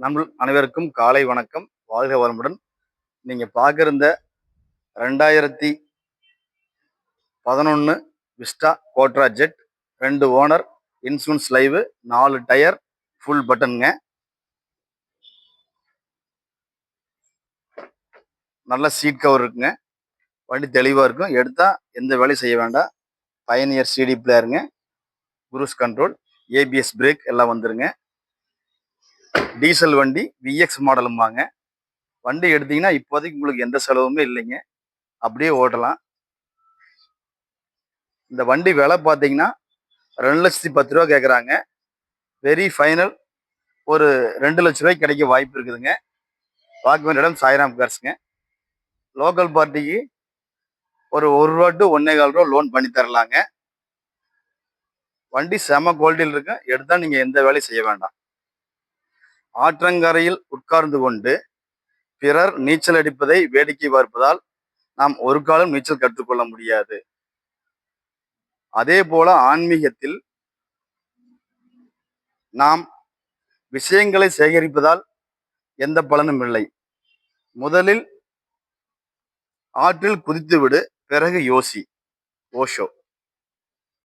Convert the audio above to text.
நம்ம அனைவருக்கும் காலை வணக்கம். வாழ்க வளமுடன். நீங்க பார்க்குற இந்த 2011 Vista Quadrajet 2 owner, insurance live, 4 tyre, full பட்டனுங்க. நல்ல சீட் கவர் இருக்குங்க. வண்டி தெளிவாக இருக்கும். எடுத்தா எந்த வேலையும் செய்ய வேண்டாம். பயனியர் சிடி பிளேயருங்க, குரூஸ் கண்ட்ரோல், ஏபிஎஸ் பிரேக் எல்லாம் வந்துருங்க. டீசல் வண்டி, விஎக்ஸ் மாடலும்பாங்க. வண்டி எடுத்தீங்கன்னா இப்போதைக்கு உங்களுக்கு எந்த செலவுமே இல்லைங்க. அப்படியே ஓட்டலாம். இந்த வண்டி விலை பார்த்தீங்கன்னா 2,10,00,000 கேட்குறாங்க. வெரி ஃபைனல் ஒரு 2,00,000 கிடைக்க வாய்ப்பு இருக்குதுங்க. பார்க்க வேண்டிய இடம் சாய்ராம் கார்ஸுங்க. லோக்கல் பார்ட்டிக்கு ஒரு ரூபா டு 1,4 லோன் பண்ணி தரலாங்க. வண்டி செம குவாலிட்டியில் இருக்கு. எடுத்தால் நீங்கள் எந்த வேலையும் செய்ய வேண்டாம். ஆற்றங்கரையில் உட்கார்ந்து கொண்டு பிறர் நீச்சல் அடிப்பதை வேடிக்கை பார்ப்பதால் நாம் ஒரு காலம் நீச்சல் கற்றுக்கொள்ள முடியாது. அதே போல ஆன்மீகத்தில் நாம் விஷயங்களை சேகரிப்பதால் எந்த பலனும் இல்லை. முதலில் ஆற்றில் குதித்துவிடு, பிறகு யோசி. ஓஷோ.